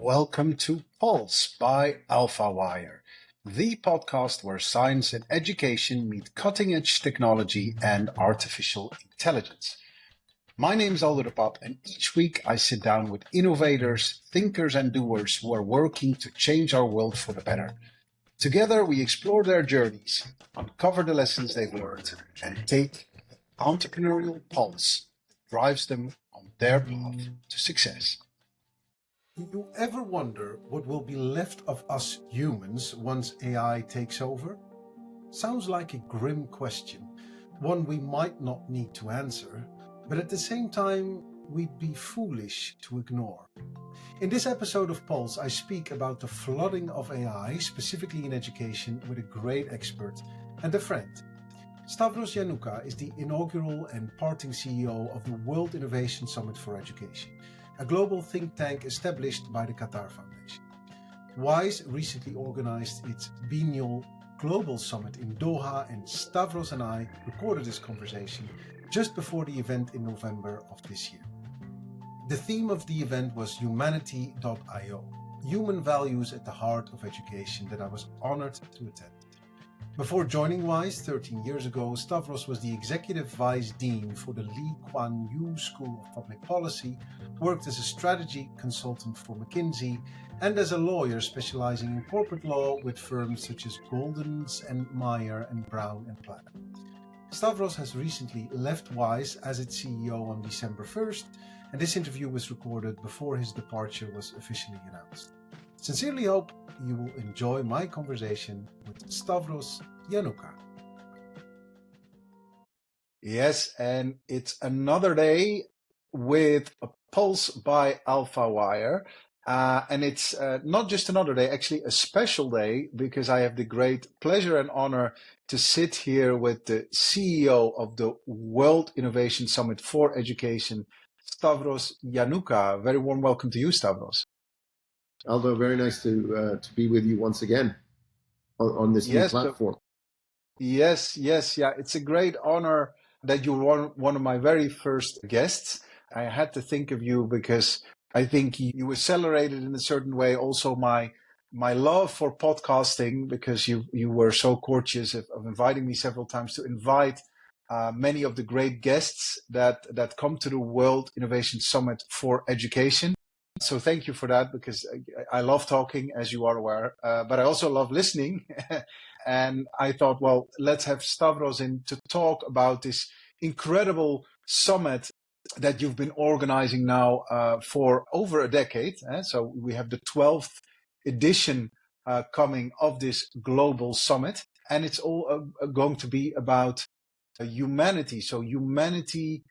welcome to Pulse by AlphaWire, the podcast where science and education meet cutting-edge technology and artificial intelligence. My name is Aldo de Pape, and each week I sit down with innovators, thinkers and doers who are working to change our world for the better. Together we explore their journeys, uncover the lessons they've learned, and take the entrepreneurial pulse that drives them on their path to success. Do you ever wonder what will be left of us humans once AI takes over? Sounds like a grim question, one we might not need to answer, but at the same time, we'd be foolish to ignore. In this episode of Pulse, I speak about the flooding of AI, specifically in education, with a great expert and a friend. Stavros Yiannouka is the inaugural and parting CEO of the World Innovation Summit for Education, a global think tank established by the Qatar Foundation. WISE recently organized its biennial Global Summit in Doha, and Stavros and I recorded this conversation just before the event in November of this year. The theme of the event was humanity.io, human values at the heart of education, that I was honored to attend. Before joining WISE 13 years ago, Stavros was the Executive Vice Dean for the Lee Kuan Yew School of Public Policy, worked as a strategy consultant for McKinsey, and as a lawyer specializing in corporate law with firms such as Goldens and Meyer and Brown and Planner. Stavros has recently left WISE as its CEO on December 1st, and this interview was recorded before his departure was officially announced. Sincerely hope you will enjoy my conversation with Stavros Yiannouka. Yes, and it's another day with a Pulse by AlphaWire. And it's not just another day, actually a special day, because I have the great pleasure and honor to sit here with the CEO of the World Innovation Summit for Education, Stavros Yiannouka. Very warm welcome to you, Stavros. Aldo, very nice to be with you once again on this new platform. Yes. It's a great honor that you were one of my very first guests. I had to think of you because I think you accelerated in a certain way also my love for podcasting, because you were so courteous of inviting me several times to invite many of the great guests that come to the World Innovation Summit for Education. So thank you for that, because I love talking, as you are aware, but I also love listening. And I thought, well, let's have Stavros in to talk about this incredible summit that you've been organizing now for over a decade. So we have the 12th edition coming of this global summit, and it's all going to be about humanity. So humanity.io,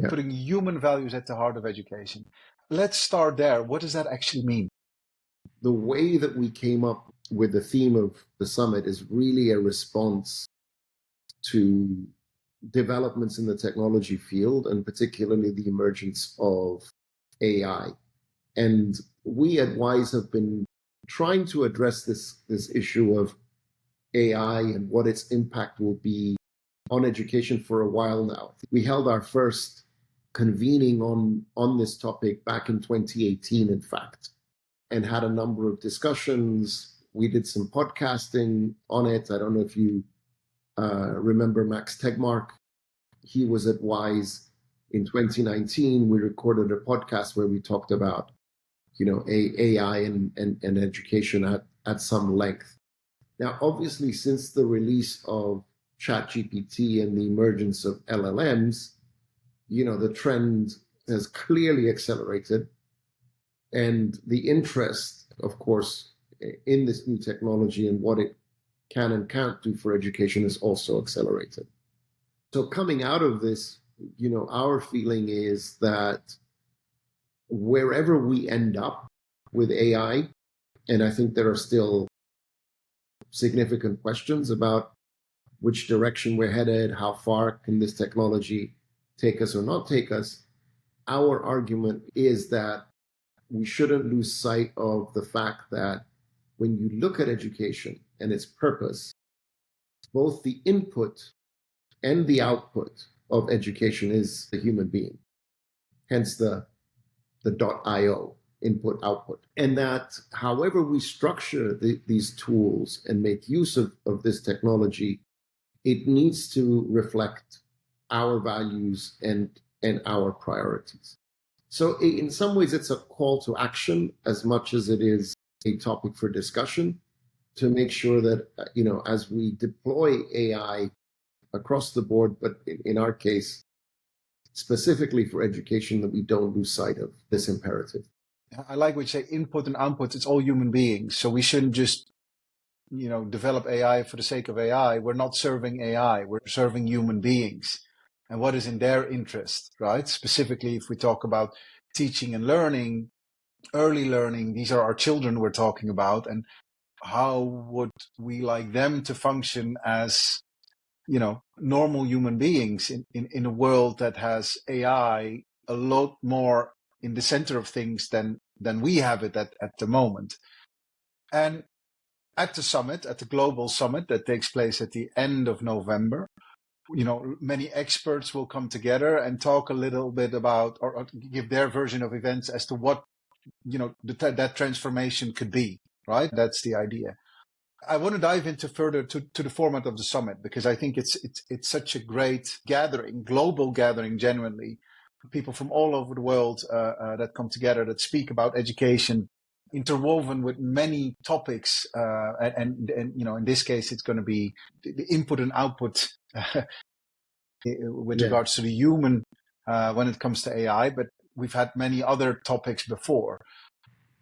putting human values at the heart of education. Let's start there. What does that actually mean? The way that we came up with the theme of the summit is really a response to developments in the technology field, and particularly the emergence of AI. And we at WISE have been trying to address this issue of AI and what its impact will be on education for a while now. We held our first convening on this topic back in 2018, in fact, and had a number of discussions. We did some podcasting on it. I don't know if you remember Max Tegmark. He was at WISE in 2019. We recorded a podcast where we talked about, AI and education at some length. Now, obviously, since the release of ChatGPT and the emergence of LLMs, the trend has clearly accelerated. And the interest, of course, in this new technology and what it can and can't do for education is also accelerated. So coming out of this, our feeling is that wherever we end up with AI, and I think there are still significant questions about which direction we're headed, how far can this technology take us or not take us, our argument is that we shouldn't lose sight of the fact that when you look at education and its purpose, both the input and the output of education is the human being, hence the .io. input output, and that however we structure these tools and make use of this technology, it needs to reflect our values and our priorities. So in some ways, it's a call to action as much as it is a topic for discussion, to make sure that, as we deploy AI across the board, but in our case, specifically for education, that we don't lose sight of this imperative. I like what you say, input and output, it's all human beings. So we shouldn't just, develop AI for the sake of AI. We're not serving AI, we're serving human beings and what is in their interest, right? Specifically, if we talk about teaching and learning, early learning, these are our children we're talking about. And how would we like them to function as, normal human beings in a world that has AI a lot more in the center of things than we have it at the moment. And at the global summit that takes place at the end of November, many experts will come together and talk a little bit about, or give their version of events as to what, that transformation could be, right? That's the idea. I want to dive into further to the format of the summit, because I think it's such a great gathering, global gathering, genuinely. People from all over the world that come together, that speak about education, interwoven with many topics. And in this case, it's going to be the input and output with regards to the human when it comes to AI. But we've had many other topics before.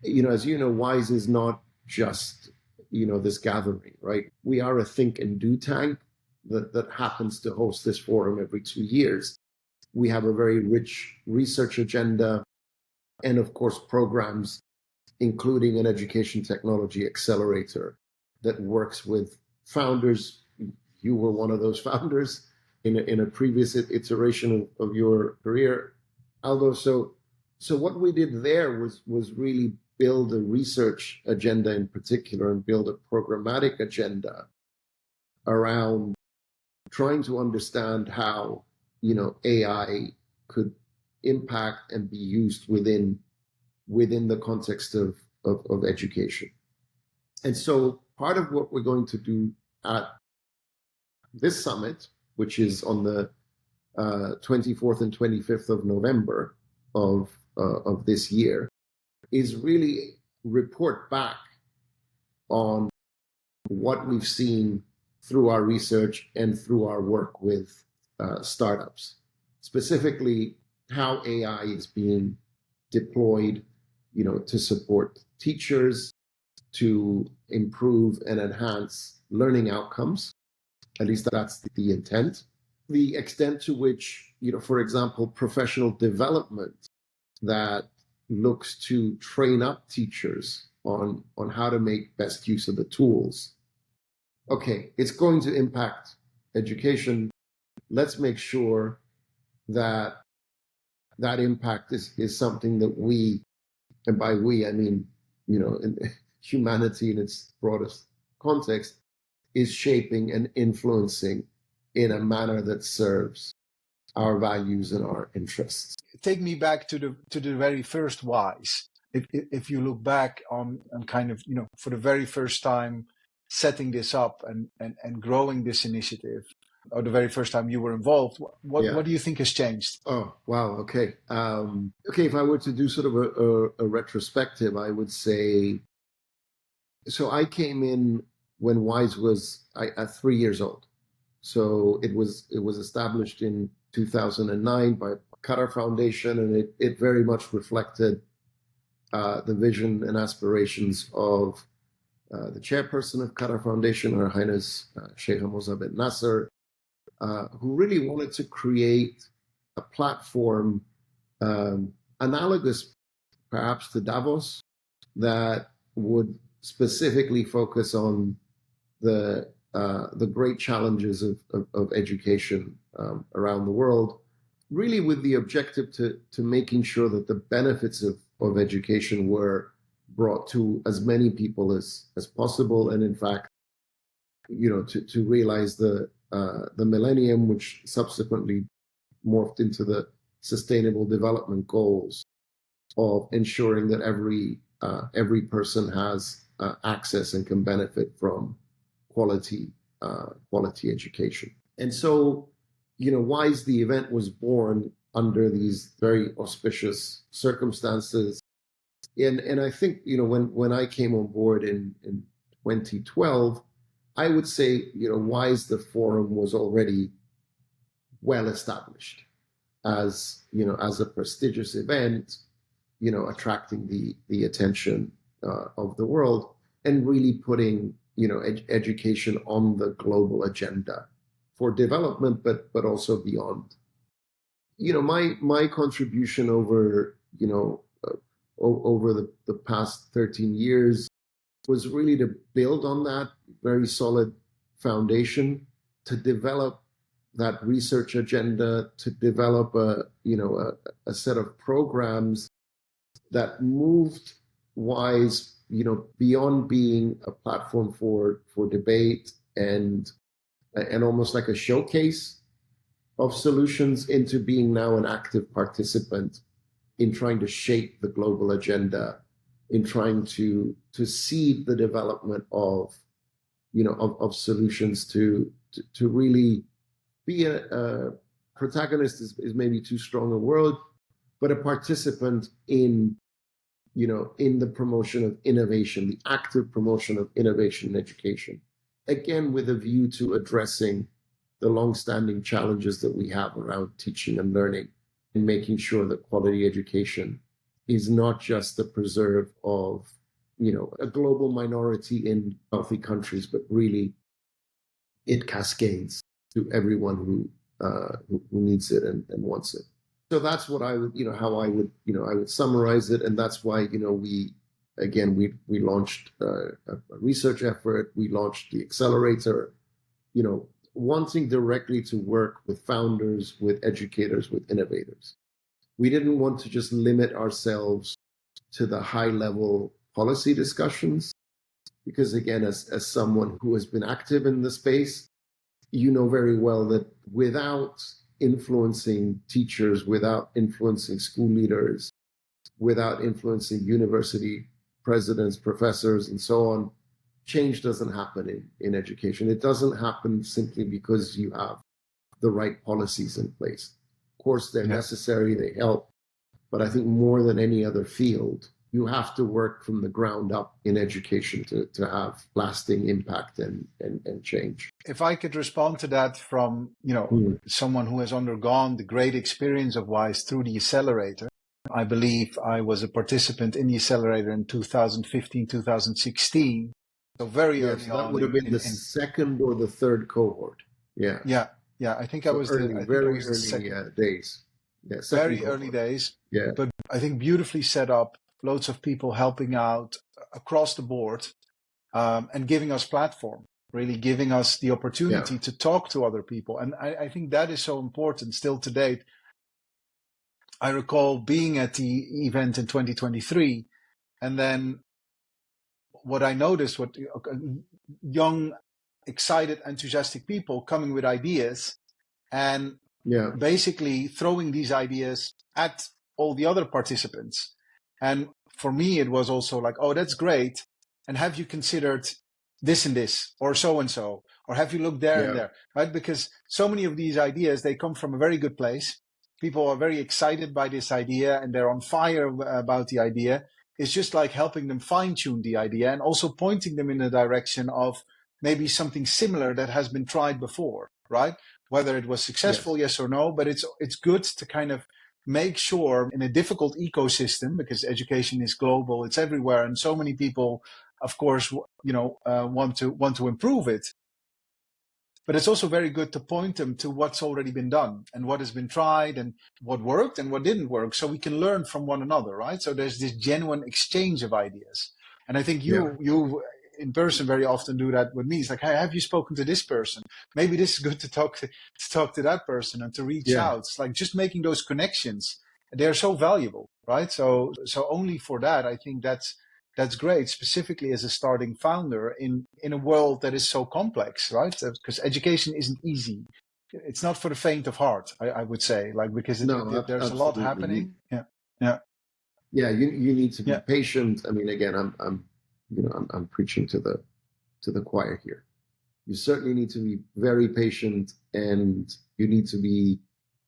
As WISE is not just this gathering, right? We are a think and do tank that happens to host this forum every 2 years. We have a very rich research agenda and, of course, programs, including an education technology accelerator that works with founders. You were one of those founders in a previous iteration of your career, Aldo. So what we did there was really build a research agenda in particular, and build a programmatic agenda around trying to understand how, AI could impact and be used within the context of education. And so part of what we're going to do at this summit, which is on the 24th and 25th of November of this year, is really report back on what we've seen through our research and through our work with startups, specifically how AI is being deployed, to support teachers, to improve and enhance learning outcomes. At least that's the intent. The extent to which, for example, professional development that looks to train up teachers on how to make best use of the tools. Okay, it's going to impact education. Let's make sure that impact is something that we, and by we, I mean, in humanity in its broadest context, is shaping and influencing in a manner that serves our values and our interests. Take me back to the very first WISE. If you look back on kind of, for the very first time setting this up and growing this initiative, or the very first time you were involved, what do you think has changed? Oh, wow. Okay. If I were to do sort of a retrospective, I would say, so I came in when WISE was at 3 years old. So it was established in 2009 by Qatar Foundation, and it very much reflected the vision and aspirations of the chairperson of Qatar Foundation, Her Highness Sheikh Hamza bin Nasser, who really wanted to create a platform analogous perhaps to Davos, that would specifically focus on the great challenges of education around the world, really with the objective to making sure that the benefits of education were brought to as many people as possible, and in fact, to realize the millennium, which subsequently morphed into the Sustainable Development Goals. of ensuring that every person has access and can benefit from quality education. And so, WISE, the event, was born under these very auspicious circumstances. And I think, when I came on board in 2012, I would say, WISE, the forum, was already well established as, as a prestigious event, attracting the attention of the world and really putting, education on the global agenda for development, but also beyond. My contribution over, over the past 13 years was really to build on that very solid foundation, to develop that research agenda, to develop a set of programs that moved WISE, beyond being a platform for debate and almost like a showcase of solutions into being now an active participant in trying to shape the global agenda, in trying to seed the development of solutions to really be a protagonist is maybe too strong a word, but a participant in the promotion of innovation, the active promotion of innovation in education, again with a view to addressing the long-standing challenges that we have around teaching and learning, and making sure that quality education is not just the preserve of a global minority in wealthy countries, but really it cascades to everyone who needs it and wants it. So that's what I would, how I would summarize it. And that's why, we launched a research effort. We launched the accelerator, wanting directly to work with founders, with educators, with innovators. We didn't want to just limit ourselves to the high level policy discussions, because again, as someone who has been active in the space, you know very well that without influencing teachers, without influencing school leaders, without influencing university presidents, professors, and so on, change doesn't happen in education. It doesn't happen simply because you have the right policies in place. Of course, they're necessary, they help, but I think more than any other field, you have to work from the ground up in education to have lasting impact and change. If I could respond to that from, someone who has undergone the great experience of WISE through the accelerator, I believe I was a participant in the accelerator in 2015, 2016. So very early on. That would have been the second or the third cohort. Yeah. Yeah. I think I was very early days. Yeah, very early days. Yeah. But I think beautifully set up, loads of people helping out across the board, and giving us platform, really giving us the opportunity to talk to other people. And I think that is so important still to date. I recall being at the event in 2023, and then what I noticed, what young, excited, enthusiastic people coming with ideas and basically throwing these ideas at all the other participants. And for me, it was also like, oh, that's great. And have you considered this and this, or so and so, or have you looked there and there, right? Because so many of these ideas, they come from a very good place. People are very excited by this idea and they're on fire about the idea. It's just like helping them fine tune the idea and also pointing them in the direction of maybe something similar that has been tried before, right? Whether it was successful, yes or no, but it's good to kind of make sure in a difficult ecosystem, because education is global, it's everywhere, and so many people, of course, want to improve it. But it's also very good to point them to what's already been done and what has been tried and what worked and what didn't work, so we can learn from one another, right? So there's this genuine exchange of ideas. And I think you in person very often do that with me. It's like, hey, have you spoken to this person? Maybe this is good to talk to that person and to reach out. It's like just making those connections. They're so valuable, right? So only for that, I think that's great, specifically as a starting founder in a world that is so complex, right? Because education isn't easy. It's not for the faint of heart, I would say, like, because there's a lot happening. Yeah. Yeah, you need to be Yeah. patient. I mean, again, I'm preaching to the choir here. You certainly need to be very patient, and you need to be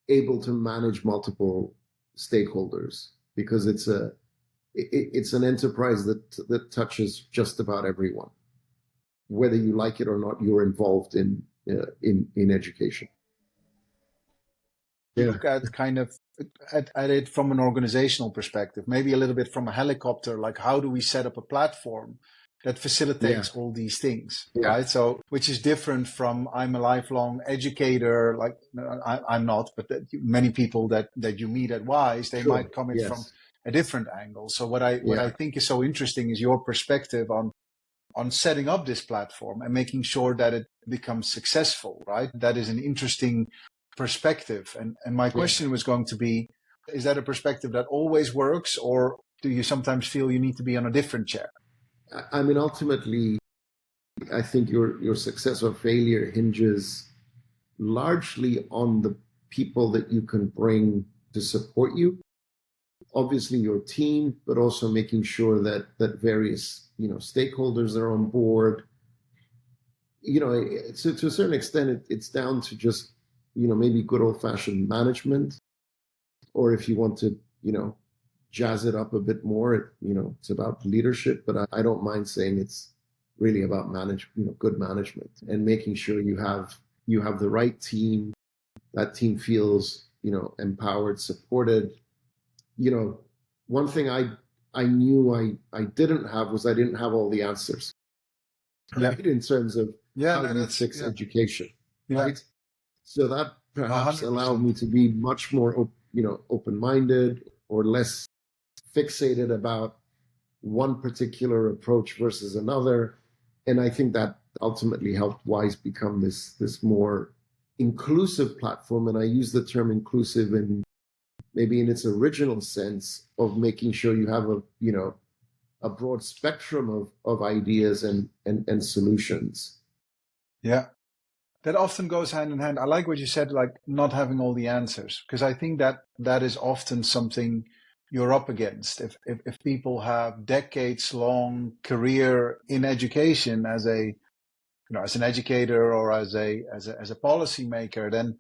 able to manage multiple stakeholders, because it's an enterprise that touches just about everyone, whether you like it or not. You're involved in education. Yeah, Look at kind of at it from an organizational perspective, maybe a little bit from a helicopter, like how do we set up a platform that facilitates all these things, right? So, which is different from I'm a lifelong educator, like I'm not, but many people that you meet at WISE, they might come in from a different angle. So what I think is so interesting is your perspective on setting up this platform and making sure that it becomes successful, right? That is an interesting perspective. And my question was going to be, is that a perspective that always works, or do you sometimes feel you need to be on a different chair? I mean, ultimately, I think your success or failure hinges largely on the people that you can bring to support you. Obviously, your team, but also making sure that various stakeholders are on board. So to a certain extent, it's down to just maybe good old-fashioned management, or if you want to jazz it up a bit more, it's about leadership. But I don't mind saying it's really about good management, and making sure you have the right team. That team feels empowered, supported. One thing I knew I didn't have was I didn't have all the answers, right? In terms of how you fix education, right? So that perhaps 100%. allowed me to be much more open-minded, or less fixated about one particular approach versus another. And I think that ultimately helped WISE become this more inclusive platform. And I use the term inclusive in maybe in its original sense of making sure you have a broad spectrum of ideas and solutions. Yeah. That often goes hand in hand. I like what you said, like not having all the answers, because I think that is often something you're up against. If people have decades long career in education as an educator or as a policymaker, then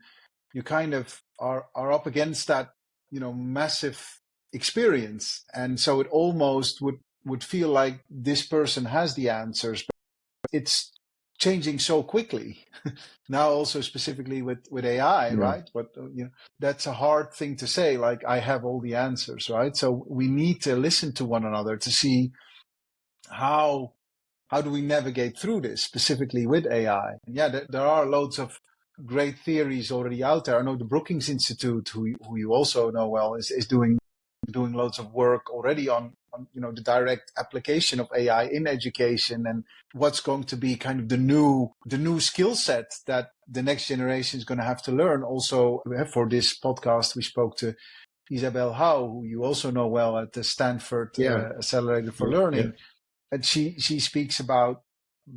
you kind of are up against that, massive experience. And so it almost would feel like this person has the answers, but it's changing so quickly now, also specifically with AI, right? But that's a hard thing to say, like I have all the answers, right? So we need to listen to one another to see how do we navigate through this, specifically with AI. And there are loads of great theories already out there. I know the Brookings Institute, who you also know well, is doing loads of work already on the direct application of AI in education, and what's going to be kind of the new skill set that the next generation is going to have to learn. Also, for this podcast, we spoke to Isabel Howe, who you also know well at the Stanford Accelerator for Learning. And she speaks about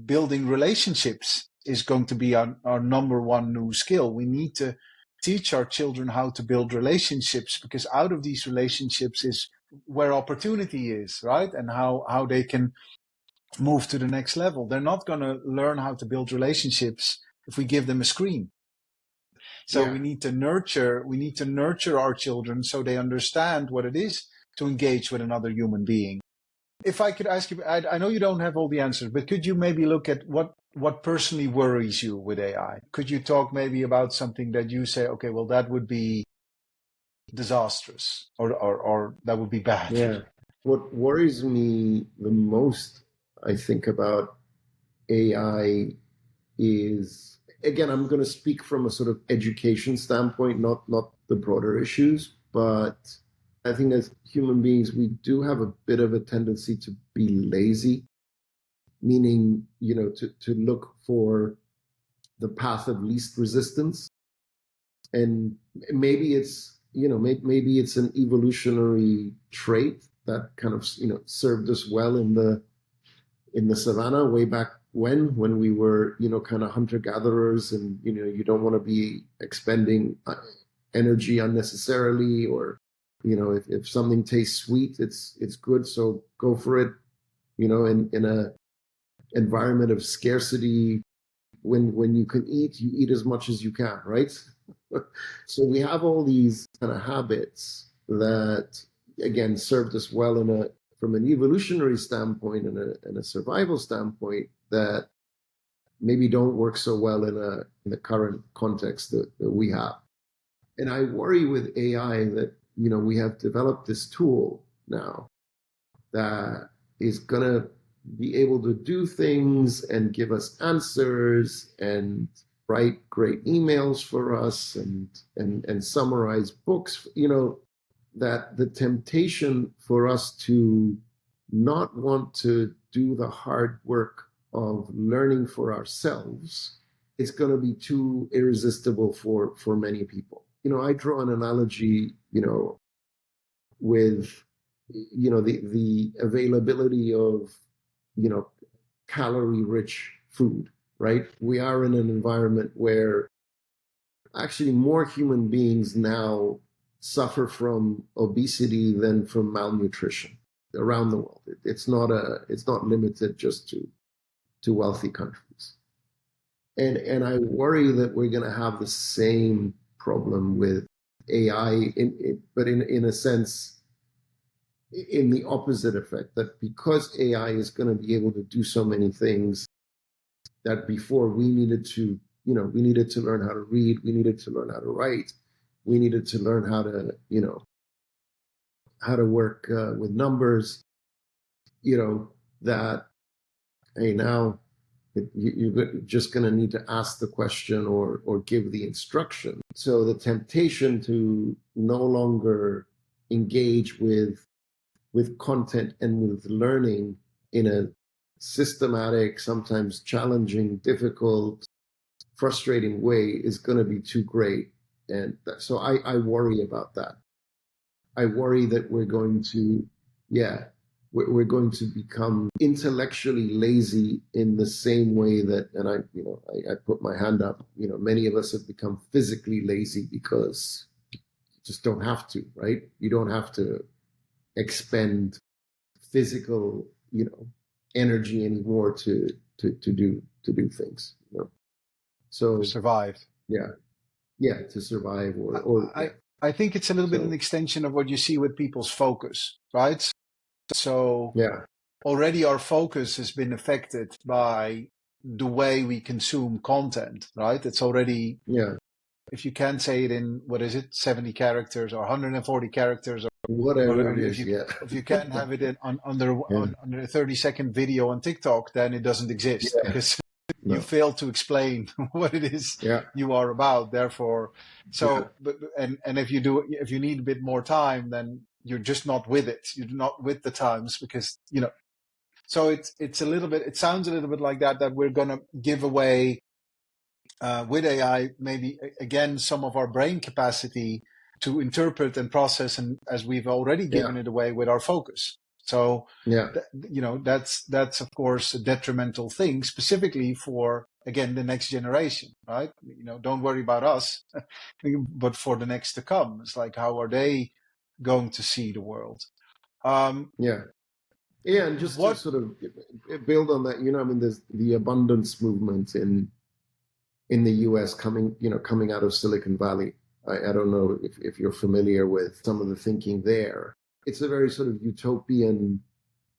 building relationships is going to be our number one new skill. We need to teach our children how to build relationships, because out of these relationships is where opportunity is, right? And how they can move to the next level. They're not going to learn how to build relationships if we give them a screen. So we need to nurture our children so they understand what it is to engage with another human being. If I could ask you, I know you don't have all the answers, but could you maybe look at what personally worries you with AI? Could you talk maybe about something that you say, okay, well, that would be disastrous, or that would be bad? Yeah. What worries me the most, I think, about AI is, again, I'm going to speak from a sort of education standpoint, not the broader issues, but I think as human beings, we do have a bit of a tendency to be lazy, meaning, to look for the path of least resistance. And maybe it's, maybe it's an evolutionary trait that kind of, served us well in the savannah way back when we were, kind of hunter-gatherers, and, you don't want to be expending energy unnecessarily, or If something tastes sweet, it's good, so go for it. In a environment of scarcity, when you can eat, you eat as much as you can, right? So we have all these kind of habits that, again, served us well from an evolutionary standpoint and a survival standpoint, that maybe don't work so well in the current context that we have. And I worry with AI that, we have developed this tool now that is going to be able to do things and give us answers and write great emails for us and summarize books, that the temptation for us to not want to do the hard work of learning for ourselves is going to be too irresistible for many people. I draw an analogy, with the availability of calorie rich food, right? We are in an environment where actually more human beings now suffer from obesity than from malnutrition around the world. It's not limited just to wealthy countries. And I worry that we're going to have the same problem with AI, but in a sense, in the opposite effect, that because AI is going to be able to do so many things that before we needed to learn how to read, we needed to learn how to write, we needed to learn how to, how to work with numbers, that, hey, now you're just going to need to ask the question or give the instruction. So the temptation to no longer engage with content and with learning in a systematic, sometimes challenging, difficult, frustrating way is going to be too great. And so I worry about that. I worry that we're going to become intellectually lazy in the same way that, and I put my hand up, many of us have become physically lazy because you just don't have to, right? You don't have to expend physical, energy anymore to do things, So To survive. to survive or I think it's a little bit an extension of what you see with people's focus, right? So already our focus has been affected by the way we consume content, right? It's already, if you can say it in, 70 characters or 140 characters, or whatever it is, if you can have it under a 30-second video on TikTok, then it doesn't exist because you fail to explain what it is you are about. Therefore, and if you need a bit more time, then you're just not with it. You're not with the times because, so it's a little bit, it sounds a little bit like that we're going to give away with AI, maybe again, some of our brain capacity to interpret and process, and as we've already given it away with our focus. So, that's of course a detrimental thing, specifically for, again, the next generation, right? Don't worry about us, but for the next to come, it's like, how are they going to see the world? And just to sort of build on that, there's the abundance movement in the US coming out of Silicon Valley. I don't know if you're familiar with some of the thinking there. It's a very sort of utopian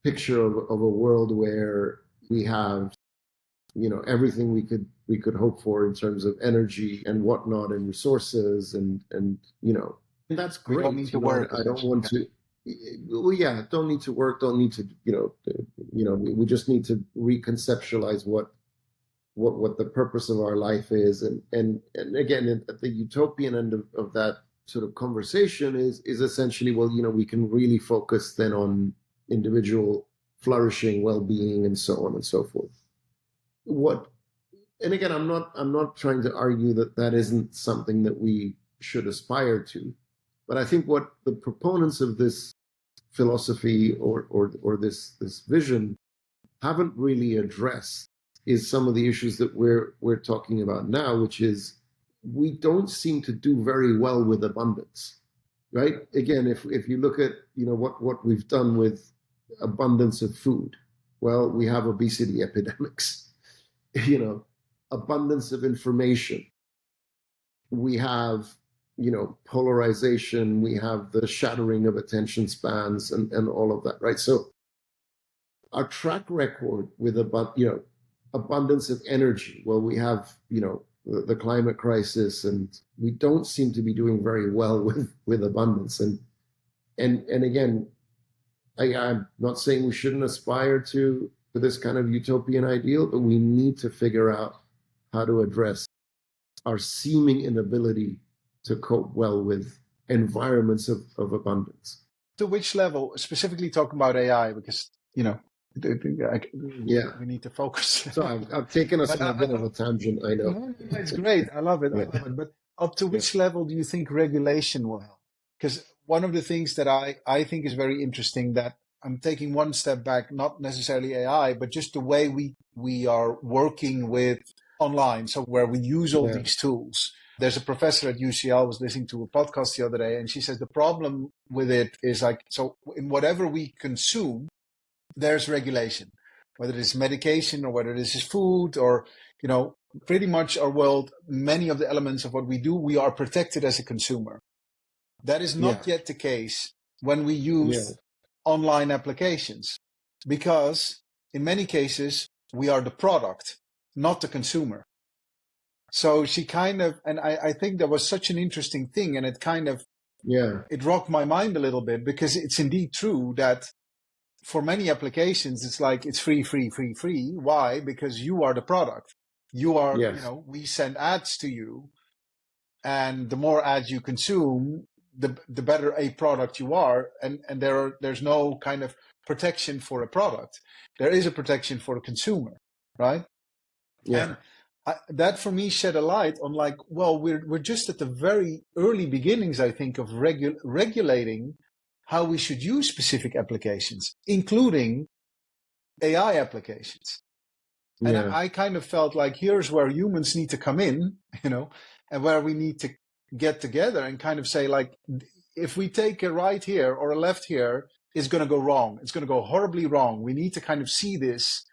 picture of a world where we have, everything we could hope for in terms of energy and whatnot and resources and that's great. We don't need to work. I don't want to. Well, don't need to work. Don't need to. We just need to reconceptualize what the purpose of our life is, and again, at the utopian end of that sort of conversation is essentially, we can really focus then on individual flourishing, well-being, and so on and so forth. And again, I'm not trying to argue that isn't something that we should aspire to, but I think what the proponents of this philosophy or this vision haven't really addressed is some of the issues that we're talking about now, which is we don't seem to do very well with abundance. right? Again, if you look at, what we've done with abundance of food, well, we have obesity epidemics, abundance of information. We have, polarization, we have the shattering of attention spans and all of that, right? So our track record with abundance of energy, well, we have, the climate crisis, and we don't seem to be doing very well with abundance. And again, I'm not saying we shouldn't aspire to this kind of utopian ideal, but we need to figure out how to address our seeming inability to cope well with environments of abundance. To which level, specifically talking about AI, because, we need to focus. So I've taken us on a bit of a tangent, I know. It's great. I love it. Yeah. I love it. But up to which level do you think regulation will help? Because one of the things that I think is very interesting, that I'm taking one step back, not necessarily AI, but just the way we are working with online. So where we use all these tools. There's a professor at UCL was listening to a podcast the other day, and she says the problem with it is so in whatever we consume, there's regulation, whether it's medication or whether this is food or, pretty much our world, many of the elements of what we do, we are protected as a consumer. That is not yet the case when we use online applications, because in many cases, we are the product, not the consumer. So she kind of, and I think that was such an interesting thing, and it kind of, it rocked my mind a little bit, because it's indeed true that for many applications, it's like it's free. Why? Because you are the product. You are, we send ads to you, and the more ads you consume, the better a product you are. And there's no kind of protection for a product. There is a protection for the consumer, right? Yeah. And that for me shed a light on we're just at the very early beginnings, I think, of regulating how we should use specific applications, including AI applications. And I kind of felt like here's where humans need to come in, and where we need to get together and kind of say, if we take a right here or a left here, it's going to go wrong. It's going to go horribly wrong. We need to kind of see this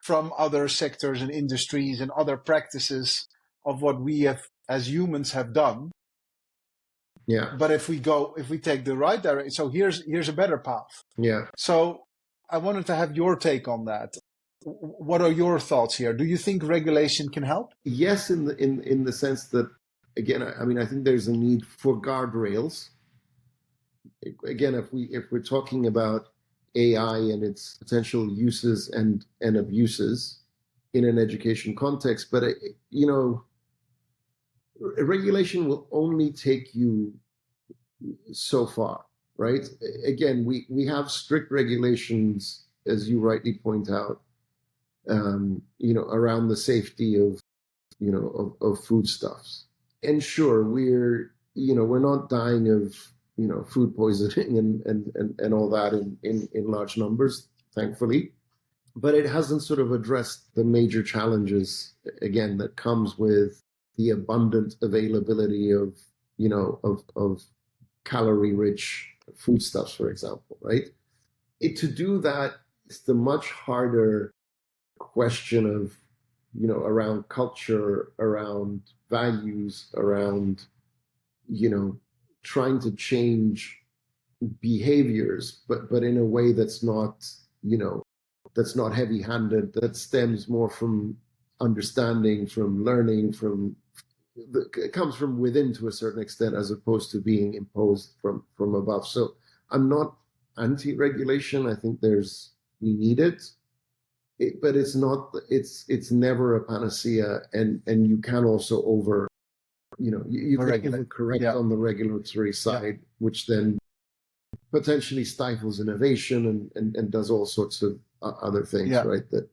from other sectors and industries and other practices of what we have as humans have done. Yeah. But if we take the right direction, so here's a better path. Yeah. So I wanted to have your take on that. What are your thoughts here? Do you think regulation can help? Yes, in the sense that, again, I think there's a need for guardrails. Again, if we're talking about AI and its potential uses and abuses in an education context, but regulation will only take you so far, right? Again, we have strict regulations, as you rightly point out, around the safety of foodstuffs. And sure, we're not dying of food poisoning and all that in large numbers, thankfully. But it hasn't sort of addressed the major challenges, again, that comes with the abundant availability of calorie-rich foodstuffs, for example, right? To do that, it's the much harder question of, around culture, around values, around, trying to change behaviors, but in a way that's not, that's not heavy-handed, that stems more from understanding, from learning, it comes from within to a certain extent, as opposed to being imposed from above. So I'm not anti-regulation. I think we need it. But it's not. It's never a panacea, and you can also you can correct on the regulatory side, which then potentially stifles innovation and does all sorts of other things, right? That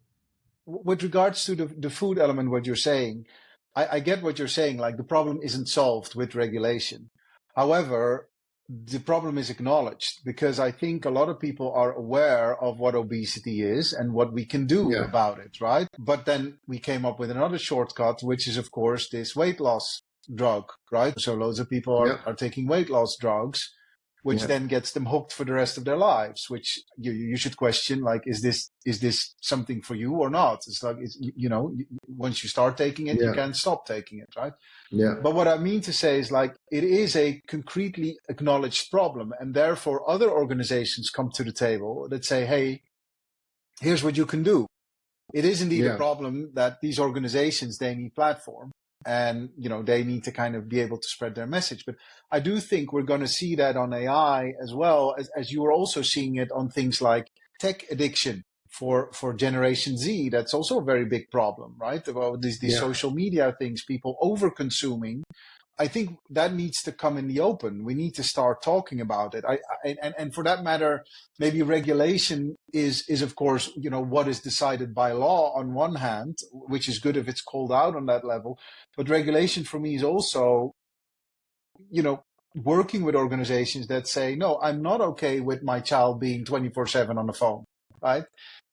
with regards to the food element, what you're saying, I get what you're saying. Like, the problem isn't solved with regulation. However, the problem is acknowledged, because I think a lot of people are aware of what obesity is and what we can do about it, right? But then we came up with another shortcut, which is, of course, this weight loss drug, right? So loads of people are taking weight loss drugs, which then gets them hooked for the rest of their lives, which you should question, like, is this something for you or not? It's like, once you start taking it, you can't stop taking it, right? Yeah. But what I mean to say is, like, it is a concretely acknowledged problem, and therefore other organizations come to the table that say, hey, here's what you can do. It is indeed a problem that these organizations, they need platform, and they need to kind of be able to spread their message. But I do think we're going to see that on AI as well, as you are also seeing it on things like tech addiction for Generation Z. That's also a very big problem, right? About these social media things, people over consuming. I think that needs to come in the open. We need to start talking about it. And for that matter, maybe regulation is of course, what is decided by law on one hand, which is good if it's called out on that level. But regulation for me is also, working with organizations that say, no, I'm not okay with my child being 24/7 on the phone, right?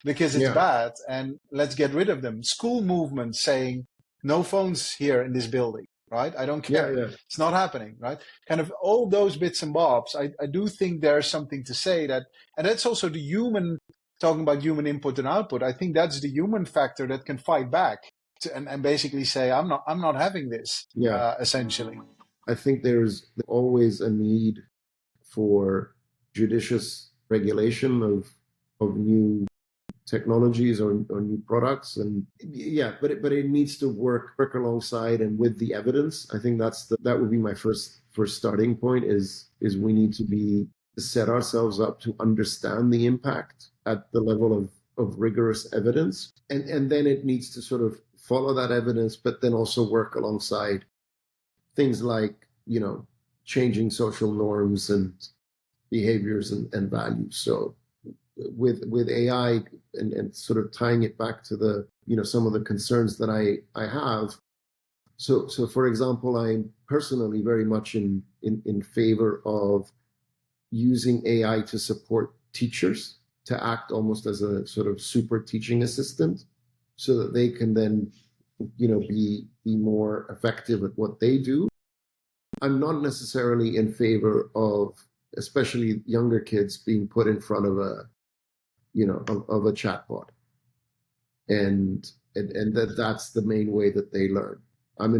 Because it's bad, and let's get rid of them. School movements saying no phones here in this building. Right? I don't care. It's not happening, right? Kind of all those bits and bobs. I do think there's something to say that, and that's also the human, talking about human input and output. I think that's the human factor that can fight back and basically say, I'm not having this, essentially. I think there's always a need for judicious regulation of new technologies or new products, and but it needs to work alongside and with the evidence. I think that would be my first starting point, is we need to set ourselves up to understand the impact at the level of rigorous evidence, and then it needs to sort of follow that evidence, but then also work alongside things like changing social norms and behaviors and values. So with AI and sort of tying it back to the some of the concerns that I have. So for example, I'm personally very much in favor of using AI to support teachers, to act almost as a sort of super teaching assistant, so that they can then be more effective at what they do. I'm not necessarily in favor of, especially younger kids, being put in front of a of a chatbot, and that's the main way that they learn. I'm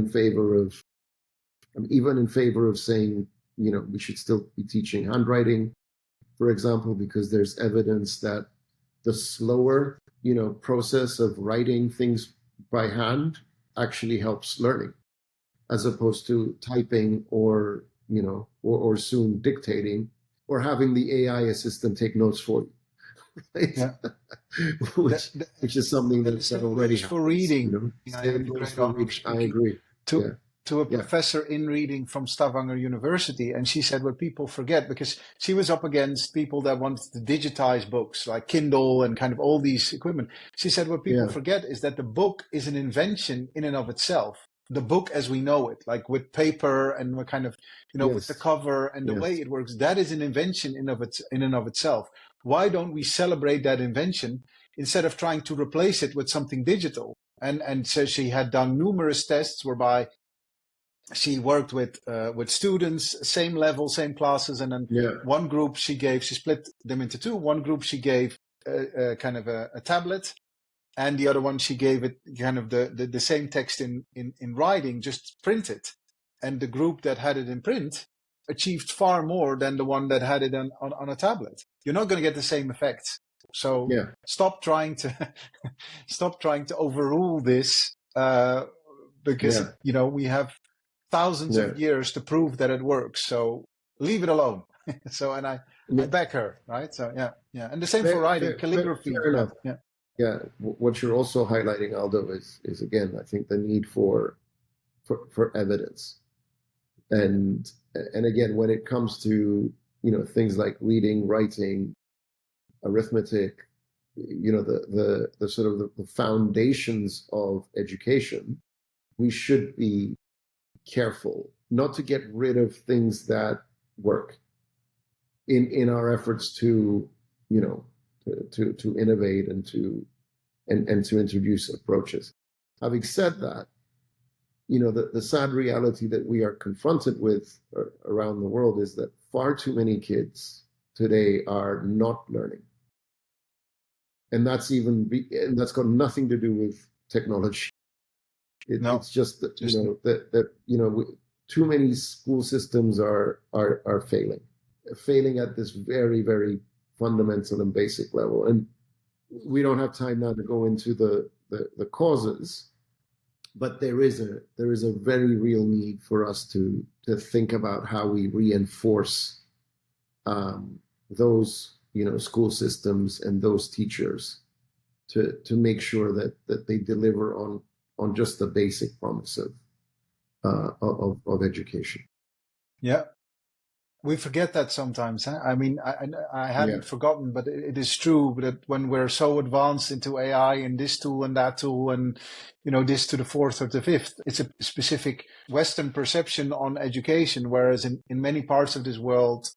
even in favor of saying, we should still be teaching handwriting, for example, because there's evidence that the slower, process of writing things by hand actually helps learning, as opposed to typing or soon dictating, or having the AI assistant take notes for you. Right? Yeah. which is something that already for reading. I agree. To a professor in reading from Stavanger University, and she said what people forget, because she was up against people that wanted to digitize books like Kindle and kind of all these equipment. She said what people forget is that the book is an invention in and of itself. The book as we know it, like with paper and what kind of, with the cover and the way it works, that is an invention in and of itself. Why don't we celebrate that invention instead of trying to replace it with something digital? And so she had done numerous tests whereby she worked with students, same level, same classes, and then one group she split them into two. One group she gave kind of a tablet, and the other one she gave it kind of the same text in writing, just printed. And the group that had it in print achieved far more than the one that had it on a tablet. You're not going to get the same effects. So stop trying to overrule this, because we have thousands of years to prove that it works. So leave it alone. So, and I back her, right? So and the same for writing, calligraphy. Fair enough. Yeah. What you're also highlighting, Aldo, is again, I think the need for evidence, and again, when it comes to things like reading, writing, arithmetic, the sort of the foundations of education, we should be careful not to get rid of things that work in our efforts to to innovate and to introduce approaches. Having said that, the sad reality that we are confronted with around the world is that far too many kids today are not learning. And that's got nothing to do with technology. It's just that, too many school systems are failing at this very, very fundamental and basic level. And we don't have time now to go into the causes, but there is a very real need for us to think about how we reinforce those school systems and those teachers to make sure that they deliver on just the basic promise of education. Yeah. We forget that sometimes. Huh? I mean, I haven't forgotten, but it is true that when we're so advanced into AI and this tool and that tool and, this to the fourth or the fifth, it's a specific Western perception on education, whereas in many parts of this world,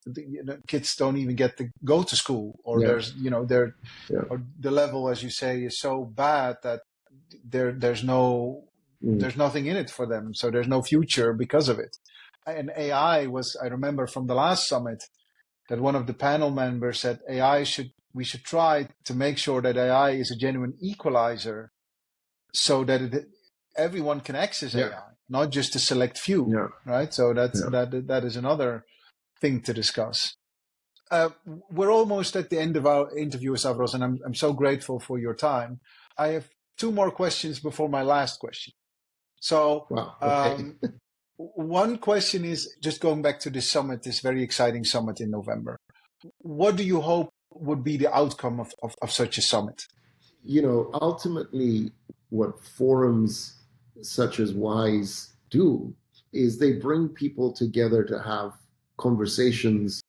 kids don't even get to go to school, or there's, or the level, as you say, is so bad that there's nothing in it for them. So there's no future because of it. And AI I remember from the last summit that one of the panel members said we should try to make sure that AI is a genuine equalizer so that everyone can access AI, not just a select few, right? So that is another thing to discuss. We're almost at the end of our interview, Stavros, and I'm so grateful for your time. I have two more questions before my last question. So, one question is just going back to this summit, this very exciting summit in November. What do you hope would be the outcome of such a summit? Ultimately, what forums such as WISE do is they bring people together to have conversations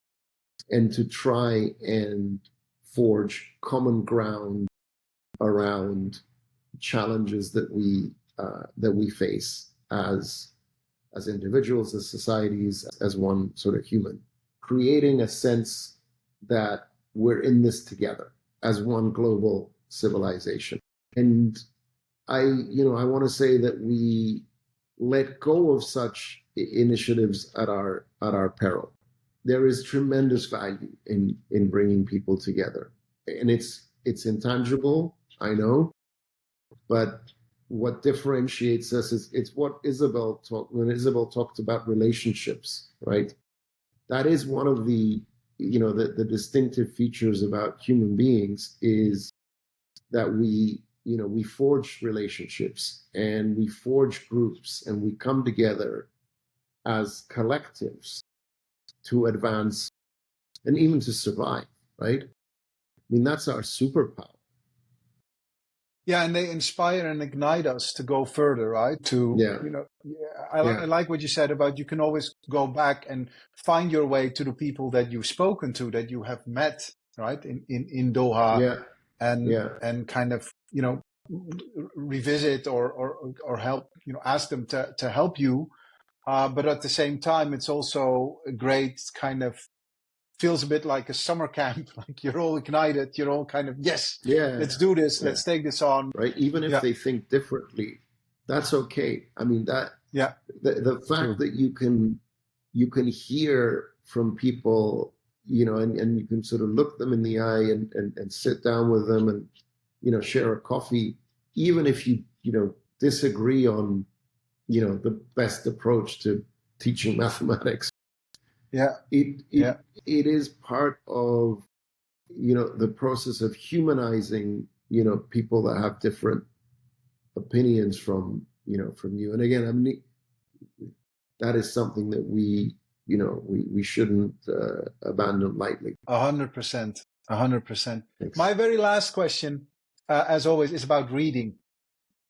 and to try and forge common ground around challenges that we face as individuals, as societies, as one sort of human, creating a sense that we're in this together as one global civilization. And I want to say that we let go of such initiatives at our peril. There is tremendous value in bringing people together, and it's intangible, I know, but what differentiates us is it's what when Isabel talked about relationships, right? That is one of the distinctive features about human beings is that we forge relationships and we forge groups and we come together as collectives to advance and even to survive, right? I mean, that's our superpower. Yeah, and they inspire and ignite us to go further, right? I like what you said about you can always go back and find your way to the people that you've spoken to, that you have met, right, in Doha, and kind of revisit or help, ask them to help you, but at the same time, it's also a great kind of feels a bit like a summer camp, like you're all ignited, you're all kind of, let's do this, let's take this on. Right, even if they think differently, that's okay. I mean, the fact that you can hear from people, and you can sort of look them in the eye and sit down with them and, share a coffee, even if you disagree on, the best approach to teaching mathematics. It is part of the process of humanizing people that have different opinions from you. And again, I mean, that is something that we shouldn't abandon lightly. 100%. My very last question, as always, is about reading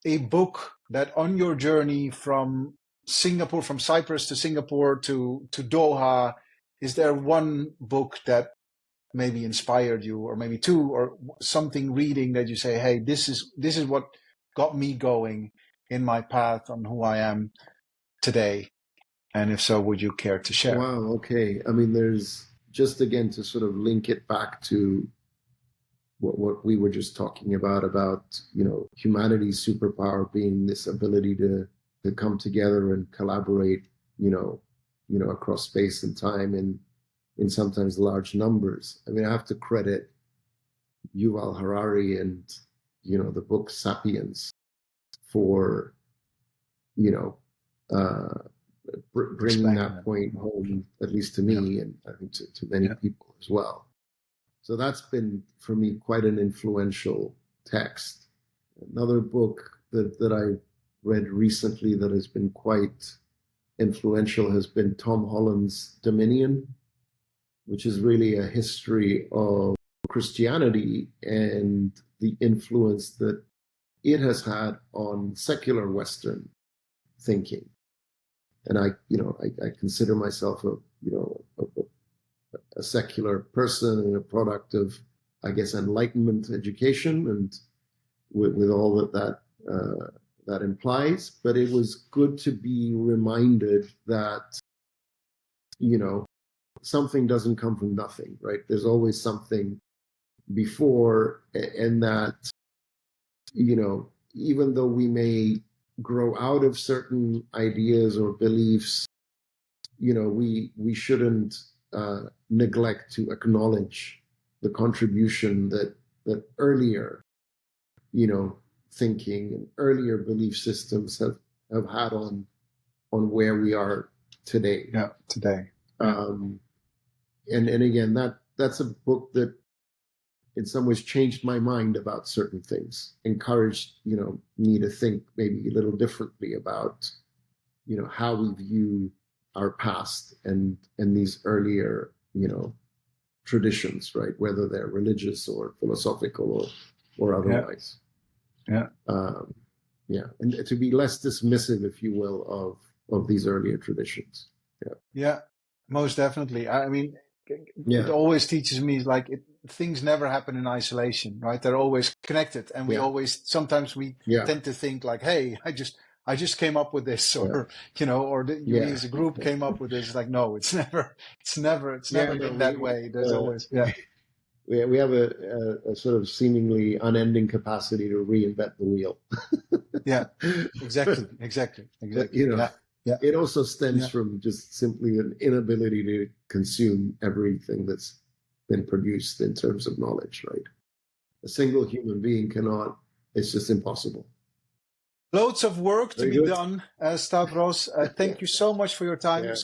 a book that on your journey from Singapore, from Cyprus to Singapore to Doha, is there one book that maybe inspired you, or maybe two, or something reading that you say, hey, this is what got me going in my path on who I am today? And if so, would you care to share? Wow, okay. I mean, there's just, again, to sort of link it back to what we were just talking about humanity's superpower being this ability to come together and collaborate, across space and time, and in sometimes large numbers. I mean, I have to credit Yuval Harari and, the book Sapiens for, bringing that point home, at least to me, and I think to many people as well. So that's been, for me, quite an influential text. Another book that I read recently that has been quite influential has been Tom Holland's Dominion, which is really a history of Christianity and the influence that it has had on secular Western thinking. And I consider myself a secular person and a product of, I guess, Enlightenment education, and with all that implies. But it was good to be reminded that, something doesn't come from nothing, right? There's always something before, and that, even though we may grow out of certain ideas or beliefs, we shouldn't neglect to acknowledge the contribution that earlier, thinking and earlier belief systems have had on where we are today. Yeah, today. And again, that's a book that in some ways changed my mind about certain things, encouraged, me to think maybe a little differently about, how we view our past and these earlier, traditions, right? Whether they're religious or philosophical or otherwise. Yeah. And to be less dismissive, if you will, of these earlier traditions. Yeah, most definitely. I mean, it always teaches me things never happen in isolation, right? They're always connected, and we sometimes tend to think like, hey, I just came up with this, or we as a group came up with this. It's like, no, it's never been that way. There's always we have a sort of seemingly unending capacity to reinvent the wheel. Yeah, exactly. But, it also stems from just simply an inability to consume everything that's been produced in terms of knowledge, right? A single human being cannot, it's just impossible. Loads of work to be done, Stavros. Thank you so much for your time. Yeah.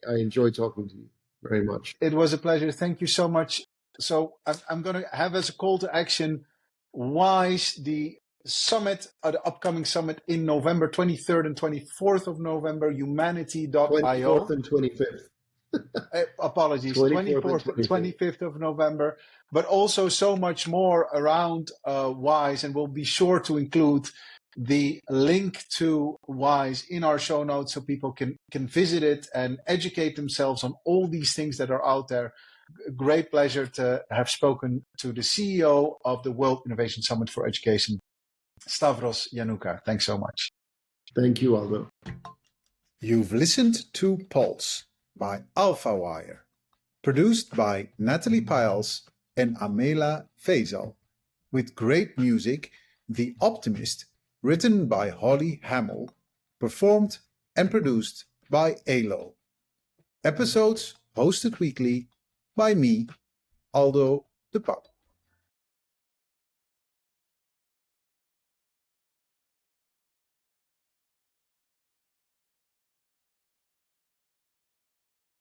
I enjoy talking to you very much. It was a pleasure. Thank you so much. So I'm going to have as a call to action WISE, the summit, the upcoming summit in November 23rd and 24th of November, humanity.io. 24th and 25th. Apologies, 24th and 25th of November, but also so much more around WISE, and we'll be sure to include the link to WISE in our show notes so people can visit it and educate themselves on all these things that are out there. Great pleasure to have spoken to the CEO of the World Innovation Summit for Education, Stavros Yiannouka. Thanks so much. Thank you, Aldo. You've listened to Pulse by AlphaWire, produced by Natalie Piles and Amela Faisal, with great music, The Optimist, written by Holly Hamill, performed and produced by ALO. Episodes hosted weekly by me, Aldo de Pape.